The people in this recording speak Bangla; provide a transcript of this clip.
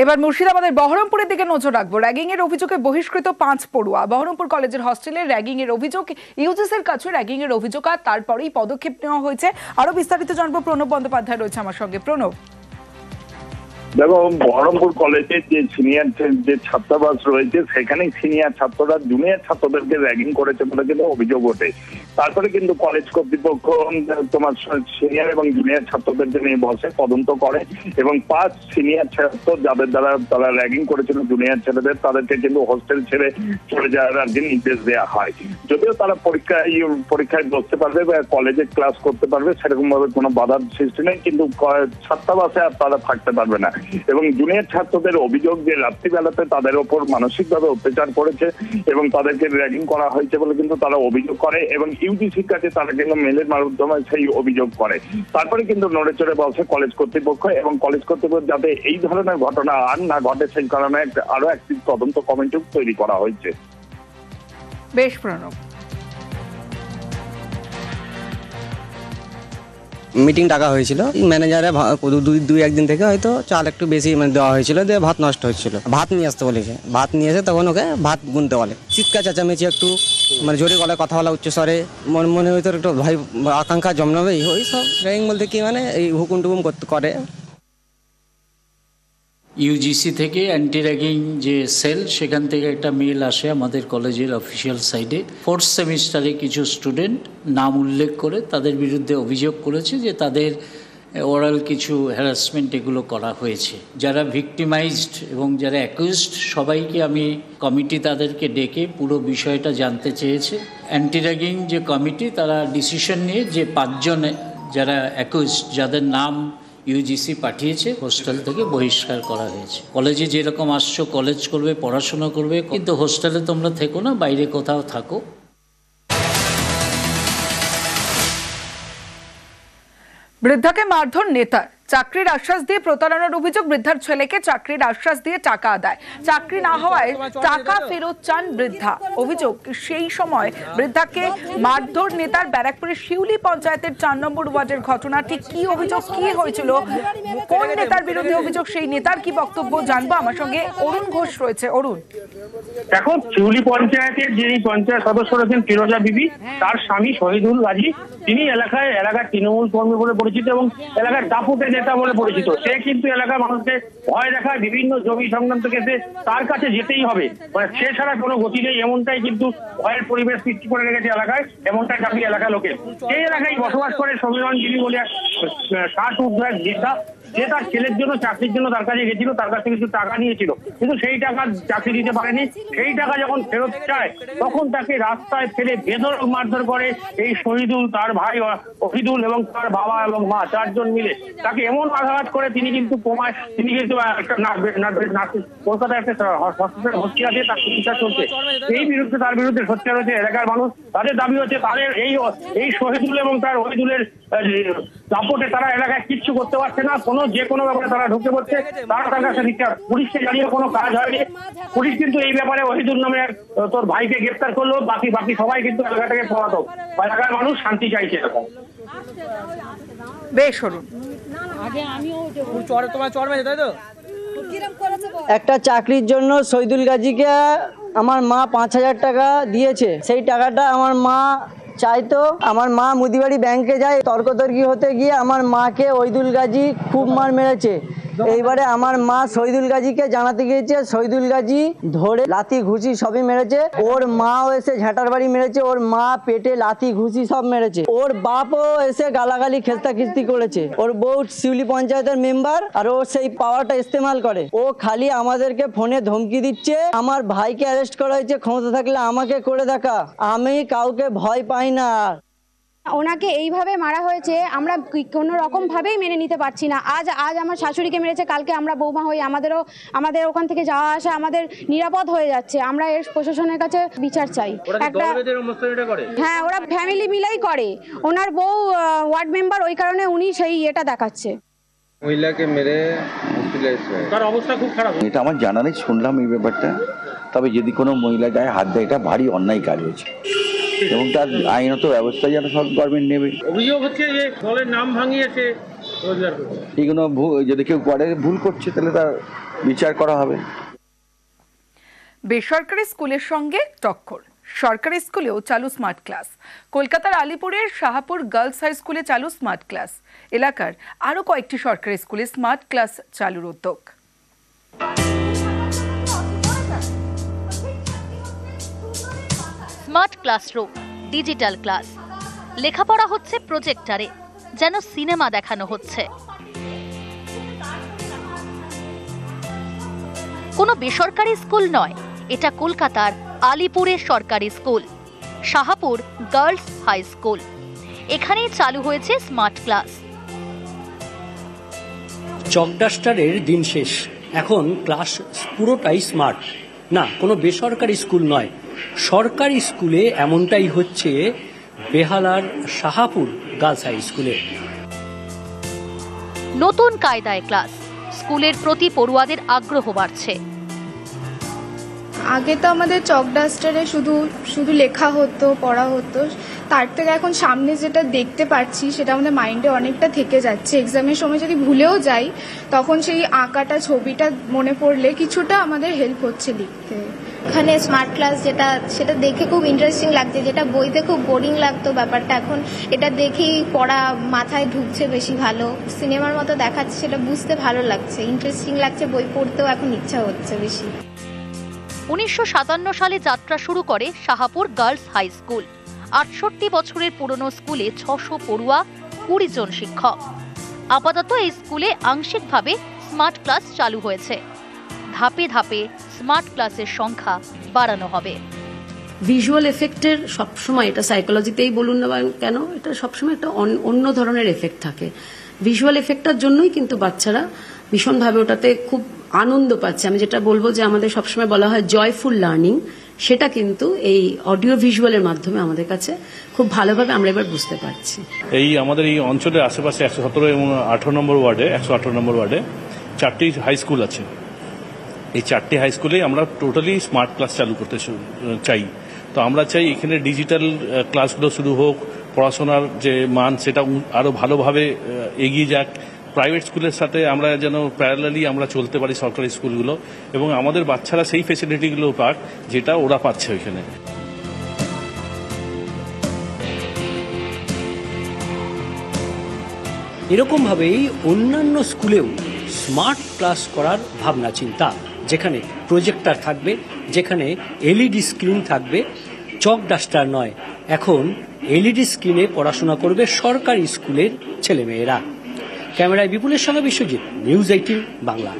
এবার মুর্শিদাবাদের বহরমপুরের দিকে নজর রাখবো। র্যাগিং এর অভিযোগে বহিষ্কৃত 5 পড়ুয়া। বহরমপুর কলেজের হস্টেলে র্যাগিং এর অভিযোগ, ইউজিসির কাছে র্যাগিং এর অভিযোগ, আর তারপরেই পদক্ষেপ নেওয়া হয়েছে। আরো বিস্তারিত জানবো, প্রণব বন্দ্যোপাধ্যায় রয়েছে আমার সঙ্গে। প্রণব, দেখো, বহরমপুর কলেজের যে সিনিয়র যে ছাত্রাবাস রয়েছে সেখানে সিনিয়র ছাত্ররা জুনিয়র ছাত্রদেরকে র্যাগিং করেছে বলে কিন্তু অভিযোগ ওঠে। তারপরে কিন্তু কলেজ কর্তৃপক্ষ তোমার সিনিয়র এবং জুনিয়র ছাত্রদেরকে নিয়ে বসে তদন্ত করে এবং 5 সিনিয়র ছাত্র যাদের দ্বারা তারা র্যাগিং করেছিল জুনিয়র ছেলেদের, তাদেরকে কিন্তু হোস্টেল ছেড়ে চলে যাওয়ার আর কি নির্দেশ দেওয়া হয়। যদিও তারা পরীক্ষায় বসতে পারবে বা কলেজে ক্লাস করতে পারবে, সেরকম ভাবে কোনো বাধার সৃষ্টি নেই, কিন্তু ছাত্রাবাসে আর তারা থাকতে পারবে না। এবং জুনিয়র ছাত্রদের অভিযোগ যে রাত্রিবেলাতে তাদের ওপর মানসিকভাবে অত্যাচার করেছে এবং তাদেরকে র্যাগিং করা হয়েছে বলে কিন্তু তারা অভিযোগ করে এবং ইউজিসির কাছে তারা কিন্তু মেলের মাধ্যমে সেই অভিযোগ করে। তারপরে কিন্তু নড়ে চড়ে বসে কলেজ কর্তৃপক্ষ এবং কলেজ কর্তৃপক্ষ যাতে এই ধরনের ঘটনা আর না ঘটে সেই কারণে আরো একটি তদন্ত কমিটি তৈরি করা হয়েছে। বেশ প্রণব। মিটিং ডাকা হয়েছিল, ম্যানেজারে দুই একদিন থেকে হয়তো চাল একটু বেশি দেওয়া হয়েছিল, দিয়ে ভাত নষ্ট হচ্ছিল। ভাত নিয়ে আসতে বলেছে, ভাত নিয়ে এসে তখন ওকে ভাত গুনতে বলে। চিৎকার চেঁচামেচি একটু জোরে গলায় কথা বলা, উচ্চ স্বরে, মনে হয়তো একটু ভাই আকাঙ্ক্ষা জন্মাবে, ওই সব র্যাগিং বলতে কি এই হুকুম টুকুম করে। ইউজিসি থেকে অ্যান্টি র্যাগিং যে সেল, সেখান থেকে একটা মেল আসে আমাদের কলেজের অফিসিয়াল সাইডে। 4th সেমিস্টারে কিছু স্টুডেন্ট নাম উল্লেখ করে তাদের বিরুদ্ধে অভিযোগ করেছে যে তাদের ওরাল কিছু হ্যারাসমেন্ট এগুলো করা হয়েছে। যারা ভিকটিমাইজড এবং যারা অ্যাকিউজড সবাইকে আমি কমিটি তাদেরকে ডেকে পুরো বিষয়টা জানতে চেয়েছে। অ্যান্টি র্যাগিং যে কমিটি তারা ডিসিশন নিয়ে যে 5 জন যারা অ্যাকিউজড, যাদের নাম ইউজিসি পাঠিয়েছে, হোস্টেল থেকে বহিষ্কার করা হয়েছে। কলেজে যেরকম আসছো কলেজ করবে, পড়াশোনা করবে, কিন্তু হোস্টেলে তোমরা থেকো না, বাইরে কোথাও থাকো। বৃদ্ধাকে মারধর নেতার, চাকরির আশ্বাস দিয়ে প্রতারণার অভিযোগ। বৃদ্ধার ছেলেকে চাকরির আশ্বাস দিয়ে টাকা আদায়, চাকরি না হওয়ায় টাকা ফেরত চান বৃদ্ধা। অভিযোগ, সেই সময় বৃদ্ধাকে মারধর নেতার। ব্যারাকপুরের শিউলি পঞ্চায়েতের 4 নম্বর ওয়ার্ডের ঘটনা। ঠিক কি অভিযোগ, কি হয়েছিল, কোন নেতার বিরুদ্ধে অভিযোগ, সেই নেতার কি বক্তব্য জানবো। আমার সঙ্গে অরুণ ঘোষ রয়েছে। অরুণ, এখন শিউলি পঞ্চায়েতের যিনি পঞ্চায়েত সদস্য রয়েছেন ফিরোজা বিবি, তার স্বামী শহীদুল গাজী, তিনি এলাকার তৃণমূল কর্মী বলে পরিচিত এবং এলাকার দাপুটে নেতা বলে পরিচিত। সে কিন্তু এলাকার মানুষকে ভয় দেখায়, বিভিন্ন জমি সংক্রান্ত কেসে তার কাছে যেতেই হবে, মানে সে ছাড়া কোনো গতি নেই, এমনটাই কিন্তু ভয়ের পরিবেশ সৃষ্টি করে রেখেছে এলাকায়, এমনটাই দাবি এলাকার লোকের। সেই এলাকায় বসবাস করে সমীরণ গিরি বলে 60 ঊর্ধ্ব এক বৃদ্ধা, যে তার ছেলের জন্য চাকরির জন্য তার কাছে গেছিল, তার কাছে কিছু টাকা নিয়েছিল, কিন্তু সেই টাকা চাকরি দিতে পারেনি। সেই টাকা যখন ফেরত চায় তখন তাকে রাস্তায় ফেলে বেধড়ক মারধর করে এই শহীদুল, তার ভাই অহিদুল এবং তার বাবা এবং মা 4 জন মিলে তাকে এমন আঘাত করে তিনি কিন্তু কমায়, তিনি কিন্তু কলকাতায় একটা হসপিটালে ভর্তি আছে, তার চিকিৎসা চলছে। তার বিরুদ্ধে সোচ্চার হয়েছে এলাকার মানুষ। তাদের দাবি হচ্ছে তাদের এই শহীদুল এবং তার অহিদুলের দাপটে তারা এলাকায় কিচ্ছু করতে পারছে না, যে কোনো ব্যাপারে তারা ঢুকে পড়ছে, তারা তার কাছে পুলিশকে জানিয়ে কোনো কাজ হয়নি। পুলিশ কিন্তু এই ব্যাপারে ওহিদুল নামে তোর ভাইকে গ্রেফতার করলো, বাকি সবাই কিন্তু এলাকা থেকে পলাতক। এলাকার মানুষ শান্তি চাইছে এলাকায়। বেশ অরুণ। একটা চাকরির জন্য শহীদুল গাজীকে আমার মা 5000 টাকা দিয়েছে। সেই টাকাটা আমার মা চাইতো, আমার মা মুদিবাড়ি ব্যাংকে যায়, তর্কতর্কি হতে গিয়ে আমার মাকে ওহিদুল গাজী খুব মার মেরেছে। এইবারে আমার মা শহীদুল গাজীকে জানাতে গিয়েছে, শহীদুল গাজী ধরে লাথি ঘুষি সবই মেরেছে। ওর মাও এসে ঝাঁটার বাড়ি মেরেছে, ওর মা পেটে লাথি ঘুষি সব মেরেছে। ওর বাপও এসে গালাগালি খেস্তাখিস্তি করেছে। ওর বউ শিউলি পঞ্চায়েতের মেম্বার, আর ও সেই পাওয়ারটা ইস্তেমাল করে। ও খালি আমাদেরকে ফোনে ধমকি দিচ্ছে, আমার ভাইকে অ্যারেস্ট করা হয়েছে, ক্ষমতা থাকলে আমাকে করে দেখা, আমি কাউকে ভয় পাই না। ওনাকে এইভাবে মারা হয়েছে, আমরা কোনো রকম ভাবেই মেনে নিতে পারছি না। আজ আমার শাশুড়িকে মেরেছে, কালকে আমরা বৌমা হই, আমাদের ওখান থেকে যাওয়া আসা আমাদের নিরাপদ হয়ে যাচ্ছে। আমরা এর প্রশাসনের কাছে বিচার চাই। হ্যাঁ, ওরা ফ্যামিলি মিলেই করে। ওনার বউ ওয়ার্ড মেম্বার, ওই কারণে উনি সেই এটা দেখাচ্ছে। মহিলাকে মেরে তার অবস্থা খুব খারাপ। এটা আমার জানা নেই, শুনলাম এই ব্যাপারটা। তবে যদি কোনো মহিলা গায়ে হাত দেয়, এটা ভারী অন্যায় কাজ হয়েছে এবং তার আইনত ব্যবস্থা যেন সব গভর্নমেন্ট নেবে। অভিযোগ হচ্ছে যে দলের নাম ভাঙিয়েছে, এগুলো যদি কেউ করে ভুল করছে তাহলে তার বিচার করা হবে। বেসরকারি স্কুলের সঙ্গে টক্কর, সরকারি স্কুলেও চালু স্মার্ট ক্লাস। কলকাতার আলিপুরের শাহাপুর গার্লস হাই স্কুলে চালু স্মার্ট ক্লাস। এলাকার আরো কয়েকটি সরকারি স্কুলে স্মার্ট ক্লাস চালুর উদ্যোগ। স্মার্ট ক্লাসরুম, ডিজিটাল ক্লাস, লেখাপড়া হচ্ছে প্রজেক্টরে, যেন সিনেমা দেখানো হচ্ছে। কোনো বেসরকারি স্কুল নয়, এটা কলকাতার আলিপুরের সরকারি school, Shahapur girls high school. এখানেই চালু হয়েছে স্মার্ট ক্লাস। চকডাস্টারের দিন শেষ, এখন ক্লাস পুরোটাই স্মার্ট। না, কোনো বেসরকারি স্কুল নয়, সরকারি স্কুলে এমনটাই হচ্ছে বেহালার শাহাপুর গার্লস হাই স্কুলে। নতুন কায়দায় ক্লাস, স্কুলের প্রতি পড়ুয়াদের আগ্রহ বাড়ছে। আগে তো আমাদের চক ডাস্টারে শুধু লেখা হতো, পড়া হতো, তার থেকে এখন সামনে যেটা দেখতে পাচ্ছি সেটা আমাদের মাইন্ডে অনেকটা থেকে যাচ্ছে। এক্সামের সময় যদি ভুলেও যাই তখন সেই আঁকাটা, ছবিটা মনে পড়লে কিছুটা আমাদের হেল্প হচ্ছে লিখতে। এখানে স্মার্ট ক্লাস যেটা, সেটা দেখে খুব ইন্টারেস্টিং লাগছে। যেটা বইতে খুব বোরিং লাগতো ব্যাপারটা, এখন এটা দেখেই পড়া মাথায় ঢুকছে বেশি ভালো। সিনেমার মতো দেখাচ্ছে, সেটা বুঝতে ভালো লাগছে, ইন্টারেস্টিং লাগছে, বই পড়তেও এখন ইচ্ছা হচ্ছে বেশি। 1957 সালে যাত্রা শুরু করে শাহাপুর গার্লস হাই স্কুল। 68 বছরের পুরনো স্কুলে 600 পড়ুয়া, 20 জন শিক্ষক। আপাতত এই স্কুলে আংশিকভাবে স্মার্ট ক্লাস চালু হয়েছে। ধাপে ধাপে স্মার্ট ক্লাসের সংখ্যা বাড়ানো হবে। ভিজুয়াল এফেক্টের সবসময়, এটা সাইকোলজিতেই বলুন না কেন, এটা সবসময় একটা অন্য ধরনের এফেক্ট থাকে। ভিজুয়াল এফেক্টটার জন্যই কিন্তু বাচ্চারা ভীষণভাবে ওটাতে খুব আনন্দ পাচ্ছে। আমি যেটা বলবো যে আমাদের সবসময় বলা হয় জয়ফুল লার্নিং, সেটা কিন্তু এই অডিও ভিজুয়ালের মাধ্যমে আমাদের কাছে খুব ভালোভাবে আমরা এবার বুঝতে পারছি। এই আমাদের এই অঞ্চলের আশেপাশে 117 এবং 18 নম্বর ওয়ার্ডে 118 নম্বর ওয়ার্ডে 4টি হাই স্কুল আছে। এই 4টি হাই স্কুলে আমরা টোটালি স্মার্ট ক্লাস চালু করতে চাই। তো আমরা চাই এখানে ডিজিটাল ক্লাসগুলো শুরু হোক, পড়াশোনার যে মান সেটা আরও ভালোভাবে এগিয়ে যাক। প্রাইভেট স্কুলের সাথে আমরা যেন প্যারালালি আমরা চলতে পারি, সরকারি স্কুলগুলো, এবং আমাদের বাচ্চারা সেই ফেসিলিটিগুলো পাক যেটা ওরা পাচ্ছে ওইখানে। এরকমভাবেই অন্যান্য স্কুলেও স্মার্ট ক্লাস করার ভাবনা চিন্তা, যেখানে প্রজেক্টর থাকবে, যেখানে এলইডি স্ক্রিন থাকবে, চক ডাস্টার নয়। এখন এলইডি স্ক্রিনে পড়াশোনা করবে সরকারি স্কুলের ছেলেমেয়েরা। ক্যামেরায় বিপুলের সঙ্গে বিশ্বজিৎ, নিউজ 18 বাংলা।